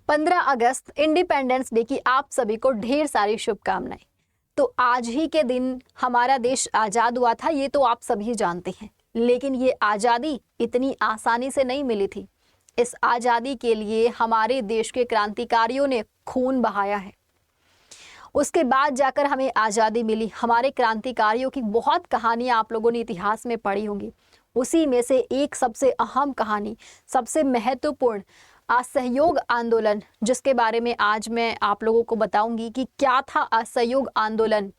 15 अगस्त independence day की आप सभी को ढेर सारी शुभकामनाएं। तो आज ही के दिन हमारा देश आज़ाद हुआ था, ये तो आप सभी जानते हैं। लेकिन ये आज़ादी इतनी आसानी से नहीं मिली थी। इस आज़ादी के लिए हमारे देश के क्रांतिकारियों ने खून बहाया है। उसके बाद जाकर हमें आज़ादी मिली। हमारे क्रांतिकारियों की बहुत कहानियां आप लोगों ने इतिहास में पढ़ी होंगी। उसी में से एक सबसे अहम कहानी, सबसे महत्वपूर्ण असहयोग आंदोलन, जिसके बारे में आज मैं आप लोगों को बताऊंगी कि क्या था असहयोग आंदोलन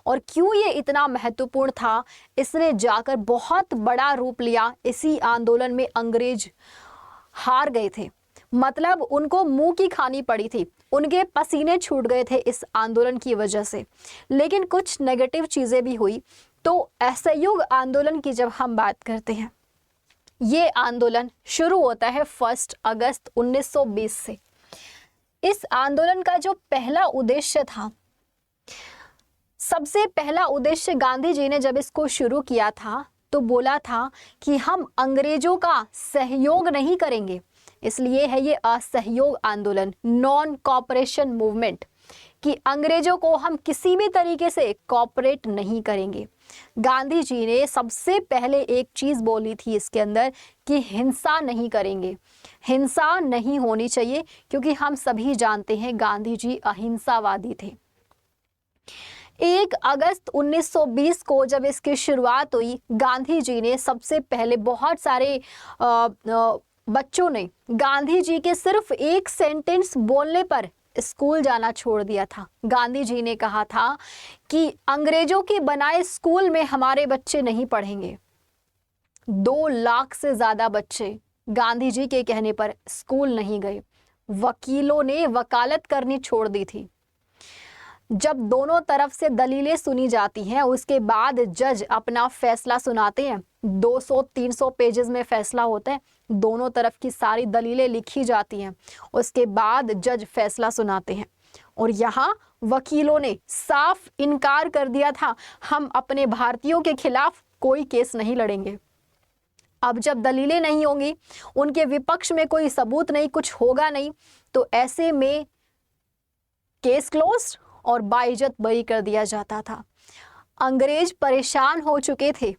और क्यों ये इतना महत्वपूर्ण था। इसने जाकर बहुत बड़ा रूप लिया। इसी आंदोलन में अंग्रेज हार गए थे, मतलब उनको मुंह की खानी पड़ी थी, उनके पसीने छूट गए थे इस आंदोलन की वजह से। लेकिन कुछ नेगेटिव चीज़ें भी हुई। तो असहयोग आंदोलन की जब हम बात करते हैं, ये आंदोलन शुरू होता है 1 अगस्त 1920 से। इस आंदोलन का जो पहला उद्देश्य था, सबसे पहला उद्देश्य गांधी जी ने जब इसको शुरू किया था तो बोला था कि हम अंग्रेजों का सहयोग नहीं करेंगे। इसलिए है ये असहयोग आंदोलन, नॉन कॉपरेशन मूवमेंट, कि अंग्रेजों को हम किसी भी तरीके से कॉपरेट नहीं करेंगे। गांधी जी ने सबसे पहले एक चीज़ बोली थी इसके अंदर कि हिंसा नहीं करेंगे, हिंसा नहीं होनी चाहिए, क्योंकि हम सभी जानते हैं गांधी जी अहिंसावादी थे। 1 अगस्त 1920 को जब इसकी शुरुआत हुई, गांधी जी ने सबसे पहले बहुत सारे बच्चों ने गांधी जी के सिर्फ एक सेंटेंस बोलने पर स्कूल जाना छोड़ दिया था। गांधी जी ने कहा था कि अंग्रेजों के बनाए स्कूल में हमारे बच्चे नहीं पढ़ेंगे। 2 लाख से ज़्यादा बच्चे गांधी जी के कहने पर स्कूल नहीं गए। वकीलों ने वकालत करनी छोड़ दी थी। जब दोनों तरफ से दलीलें सुनी जाती हैं, उसके बाद जज अपना फैसला सुनाते हैं। 200-300 पेजेस में फैसला होता है, दोनों तरफ की सारी दलीलें लिखी जाती हैं, उसके बाद जज फैसला सुनाते हैं। और यहाँ वकीलों ने साफ इनकार कर दिया था, हम अपने भारतीयों के खिलाफ कोई केस नहीं लड़ेंगे। अब जब दलीलें नहीं होंगी, उनके विपक्ष में कोई सबूत नहीं, कुछ होगा नहीं, तो ऐसे में केस क्लोज्ड और बाइज्जत बरी कर दिया जाता था। अंग्रेज परेशान हो चुके थे,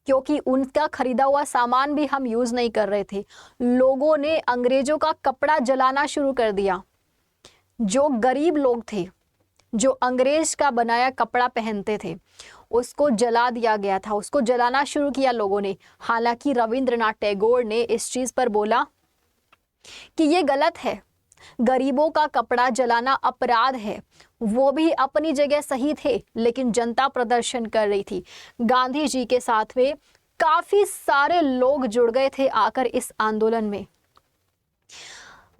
क्योंकि उनका खरीदा हुआ सामान भी हम यूज नहीं कर रहे थे। लोगों ने अंग्रेजों का कपड़ा जलाना शुरू कर दिया। जो गरीब लोग थे, जो अंग्रेज का बनाया कपड़ा पहनते थे, उसको जला दिया गया था, उसको जलाना शुरू किया लोगों ने। हालांकि रविंद्रनाथ टैगोर ने इस चीज पर बोला कि ये गलत है, गरीबों का कपड़ा जलाना अपराध है। वो भी अपनी जगह सही थे, लेकिन जनता प्रदर्शन कर रही थी। गांधी जी के साथ में काफी सारे लोग जुड़ गए थे आकर इस आंदोलन में।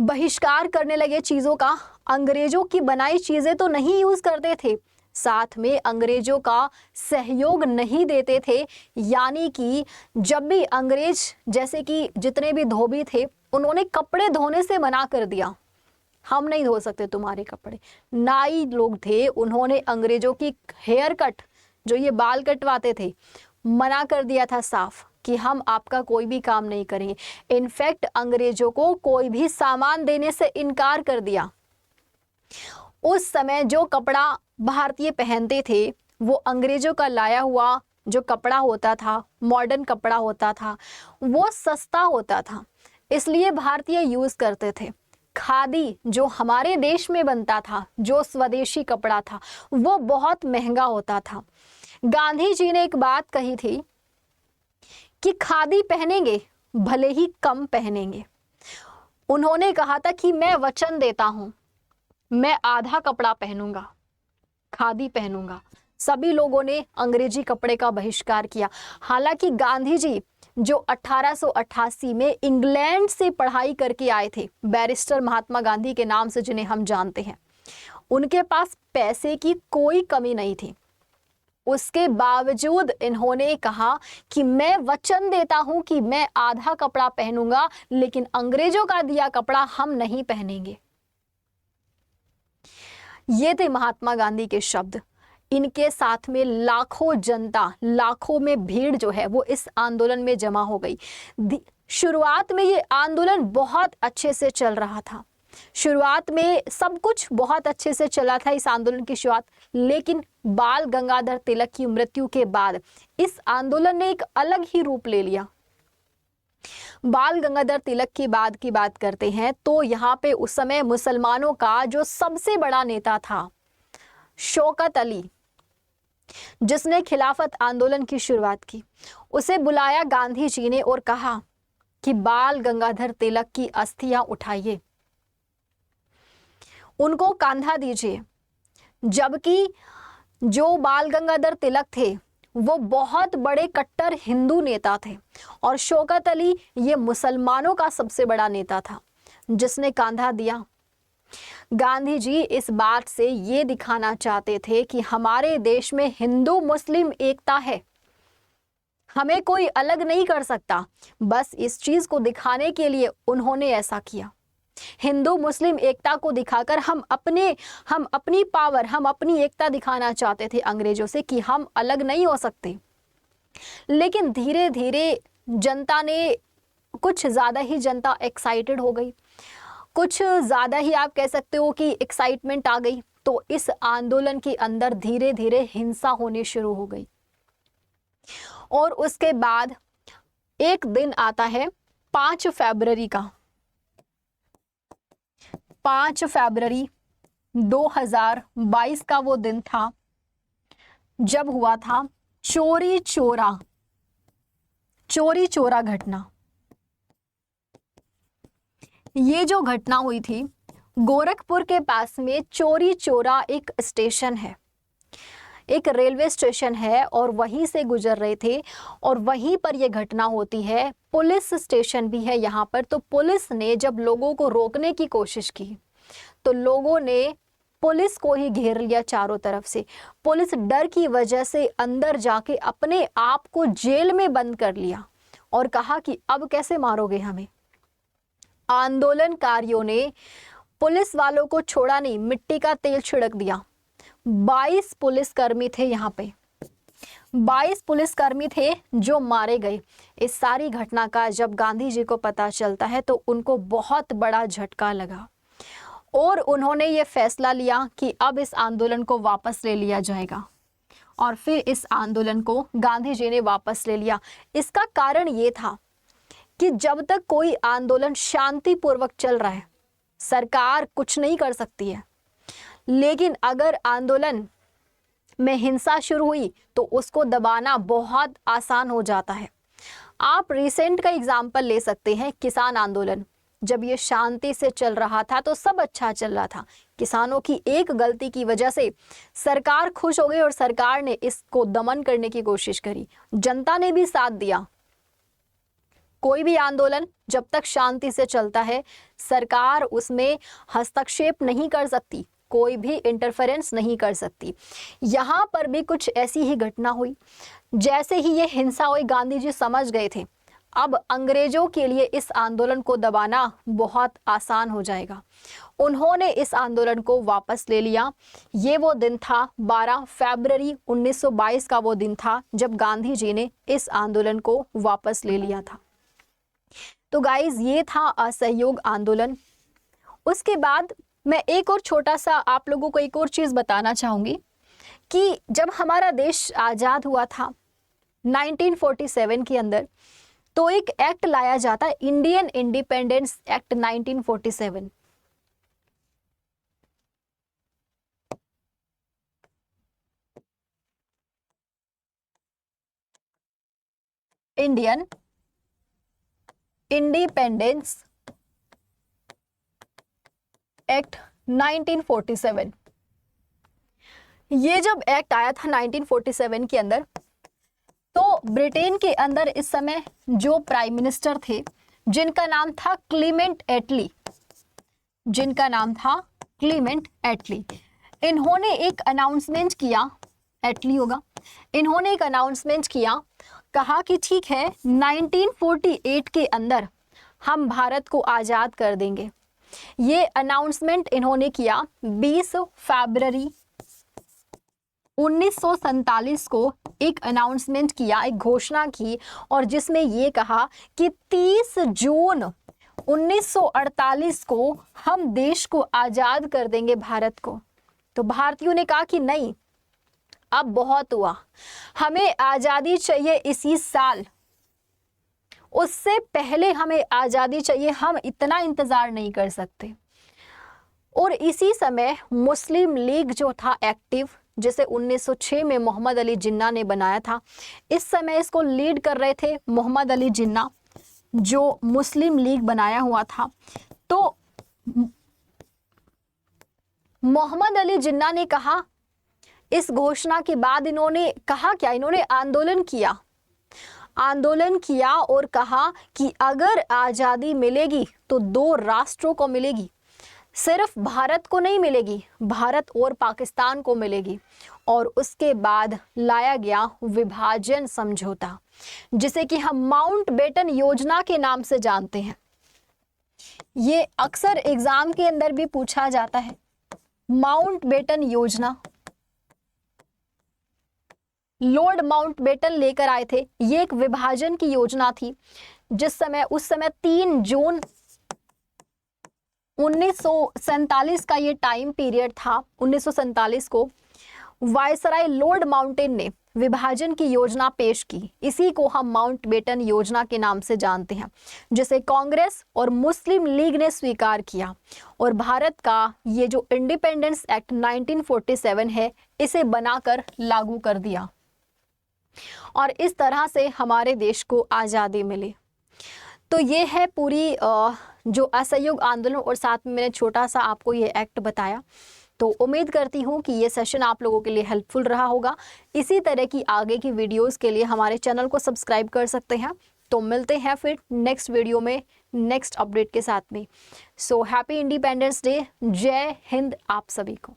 बहिष्कार करने लगे चीजों का। अंग्रेजों की बनाई चीजें तो नहीं यूज करते थे, साथ में अंग्रेजों का सहयोग नहीं देते थे। यानी कि जब भी अंग्रेज, जैसे कि जितने भी धोबी थे, उन्होंने कपड़े धोने से मना कर दिया, हम नहीं धो सकते तुम्हारे कपड़े। नाई लोग थे, उन्होंने अंग्रेजों की हेयर कट, जो ये बाल कटवाते थे, मना कर दिया था साफ कि हम आपका कोई भी काम नहीं करेंगे। इनफैक्ट अंग्रेजों को कोई भी सामान देने से इनकार कर दिया। उस समय जो कपड़ा भारतीय पहनते थे, वो अंग्रेजों का लाया हुआ जो कपड़ा होता था, मॉडर्न कपड़ा होता था, वो सस्ता होता था, इसलिए भारतीय यूज करते थे। खादी जो हमारे देश में बनता था, जो स्वदेशी कपड़ा था, वो बहुत महंगा होता था। गांधी जी ने एक बात कही थी कि खादी पहनेंगे, भले ही कम पहनेंगे। उन्होंने कहा था कि मैं वचन देता हूं, मैं आधा कपड़ा पहनूंगा, खादी पहनूंगा। सभी लोगों ने अंग्रेजी कपड़े का बहिष्कार किया। हालांकि गांधी जी जो 1888 में इंग्लैंड से पढ़ाई करके आए थे, बैरिस्टर महात्मा गांधी के नाम से जिन्हें हम जानते हैं, उनके पास पैसे की कोई कमी नहीं थी। उसके बावजूद इन्होंने कहा कि मैं वचन देता हूं कि मैं आधा कपड़ा पहनूंगा, लेकिन अंग्रेजों का दिया कपड़ा हम नहीं पहनेंगे। ये थे महात्मा गांधी के शब्द। इनके साथ में लाखों जनता, लाखों में भीड़ जो है वो इस आंदोलन में जमा हो गई। शुरुआत में ये आंदोलन बहुत अच्छे से चल रहा था। शुरुआत में सब कुछ बहुत अच्छे से चला था इस आंदोलन की शुरुआत, लेकिन बाल गंगाधर तिलक की मृत्यु के बाद इस आंदोलन ने एक अलग ही रूप ले लिया। बाल गंगाधर तिलक की बात करते हैं तो यहाँ पे उस समय मुसलमानों का जो सबसे बड़ा नेता था शौकत अली, जिसने खिलाफत आंदोलन की शुरुआत की, उसे बुलाया गांधी जी ने और कहा कि बाल गंगाधर तिलक की अस्थियां उठाइए, उनको कंधा दीजिए। जबकि जो बाल गंगाधर तिलक थे वो बहुत बड़े कट्टर हिंदू नेता थे और शौकत अली ये मुसलमानों का सबसे बड़ा नेता था जिसने कंधा दिया। गांधी जी इस बात से ये दिखाना चाहते थे कि हमारे देश में हिंदू मुस्लिम एकता है, हमें कोई अलग नहीं कर सकता। बस इस चीज को दिखाने के लिए उन्होंने ऐसा किया। हिंदू मुस्लिम एकता को दिखाकर हम अपनी पावर, हम अपनी एकता दिखाना चाहते थे अंग्रेजों से कि हम अलग नहीं हो सकते। लेकिन धीरे धीरे जनता ने, कुछ ज्यादा ही जनता एक्साइटेड हो गई, कुछ ज्यादा ही आप कह सकते हो कि एक्साइटमेंट आ गई, तो इस आंदोलन के अंदर धीरे धीरे हिंसा होनी शुरू हो गई। और उसके बाद एक दिन आता है 5 फरवरी का, 5 फरवरी 2022 का वो दिन था जब हुआ था चोरी चोरा घटना। ये जो घटना हुई थी गोरखपुर के पास में चोरी चोरा एक स्टेशन है, एक रेलवे स्टेशन है और वहीं से गुजर रहे थे और वहीं पर यह घटना होती है। पुलिस स्टेशन भी है यहाँ पर। तो पुलिस ने जब लोगों को रोकने की कोशिश की तो लोगों ने पुलिस को ही घेर लिया चारों तरफ से। पुलिस डर की वजह से अंदर जाके अपने आप को जेल में बंद कर लिया और कहा कि अब कैसे मारोगे हमें। आंदोलनकारियों ने पुलिस वालों को छोड़ा नहीं, मिट्टी का तेल छिड़क दिया। 22 पुलिसकर्मी थे यहाँ पे, 22 पुलिसकर्मी थे जो मारे गए। इस सारी घटना का जब गांधी जी को पता चलता है तो उनको बहुत बड़ा झटका लगा और उन्होंने ये फैसला लिया कि अब इस आंदोलन को वापस ले लिया जाएगा। और फिर इस आंदोलन को गांधी जी ने वापस ले लिया। इसका कारण ये था कि जब तक कोई आंदोलन शांतिपूर्वक चल रहा है सरकार कुछ नहीं कर सकती है, लेकिन अगर आंदोलन में हिंसा शुरू हुई तो उसको दबाना बहुत आसान हो जाता है। आप रिसेंट का एग्जाम्पल ले सकते हैं, किसान आंदोलन। जब ये शांति से चल रहा था तो सब अच्छा चल रहा था। किसानों की एक गलती की वजह से सरकार खुश हो गई और सरकार ने इसको दमन करने की कोशिश करी। जनता ने भी साथ दिया। कोई भी आंदोलन जब तक शांति से चलता है सरकार उसमें हस्तक्षेप नहीं कर सकती, कोई भी इंटरफेरेंस नहीं कर सकती। यहाँ पर भी कुछ ऐसी ही घटना हुई। जैसे ही ये हिंसा हुई गांधी जी समझ गए थे अब अंग्रेजों के लिए इस आंदोलन को दबाना बहुत आसान हो जाएगा। उन्होंने इस आंदोलन को वापस ले लिया। ये वो दिन था 12 फरवरी 1922 का वो दिन था जब गांधी जी ने इस आंदोलन को वापस ले लिया था। तो गाइज ये था असहयोग आंदोलन। उसके बाद मैं एक और छोटा सा आप लोगों को एक और चीज बताना चाहूंगी कि जब हमारा देश आजाद हुआ था 1947 के अंदर तो एक एक्ट लाया जाता है, Indian independence act 1947। Indian independence act 1947। ये जब एक्ट आया था 1947 के अंदर तो ब्रिटेन के अंदर इस समय जो प्राइम मिनिस्टर थे जिनका नाम था क्लीमेंट एटली, जिनका नाम था क्लीमेंट एटली, इन्होंने एक अनाउंसमेंट किया, एटली होगा, इन्होंने एक अनाउंसमेंट किया, कहा कि ठीक है 1948 के अंदर हम भारत को आज़ाद कर देंगे। ये अनाउंसमेंट इन्होंने किया 20 फरवरी 1947 को एक अनाउंसमेंट किया, एक घोषणा की और जिसमें ये कहा कि 30 जून 1948 को हम देश को आजाद कर देंगे भारत को। तो भारतीयों ने कहा कि नहीं, अब बहुत हुआ, हमें आजादी चाहिए इसी साल, उससे पहले हमें आजादी चाहिए, हम इतना इंतजार नहीं कर सकते। और इसी समय मुस्लिम लीग जो था एक्टिव, जिसे 1906 में मोहम्मद अली जिन्ना ने बनाया था, इस समय इसको लीड कर रहे थे मोहम्मद अली जिन्ना, जो मुस्लिम लीग बनाया हुआ था। तो मोहम्मद अली जिन्ना ने कहा, इस घोषणा के बाद इन्होंने कहा क्या, इन्होंने आंदोलन किया और कहा कि अगर आज़ादी मिलेगी तो 2 राष्ट्रों को मिलेगी, सिर्फ भारत को नहीं मिलेगी, भारत और पाकिस्तान को मिलेगी। और उसके बाद लाया गया विभाजन समझौता, जिसे कि हम माउंटबेटन योजना के नाम से जानते हैं। ये अक्सर एग्जाम के अंदर भी पूछा जाता है। माउंटबेटन योजना लॉर्ड माउंटबेटन लेकर आए थे। ये एक विभाजन की योजना थी, उस समय 3 जून 1947 का ये टाइम पीरियड था। 1947 को वायसराय लॉर्ड माउंटेन ने विभाजन की योजना पेश की। इसी को हम माउंटबेटन योजना के नाम से जानते हैं, जिसे कांग्रेस और मुस्लिम लीग ने स्वीकार किया। और भारत का ये जो इंडिपेंडेंस एक्ट 1947 है, इसे बनाकर लागू कर दिया और इस तरह से हमारे देश को आज़ादी मिली। तो ये है पूरी जो असहयोग आंदोलन, और साथ में मैंने छोटा सा आपको ये एक्ट बताया। तो उम्मीद करती हूँ कि ये सेशन आप लोगों के लिए हेल्पफुल रहा होगा। इसी तरह की आगे की वीडियोस के लिए हमारे चैनल को सब्सक्राइब कर सकते हैं। तो मिलते हैं फिर नेक्स्ट वीडियो में नेक्स्ट अपडेट के साथ में। सो हैप्पी इंडिपेंडेंस डे, जय हिंद आप सभी को।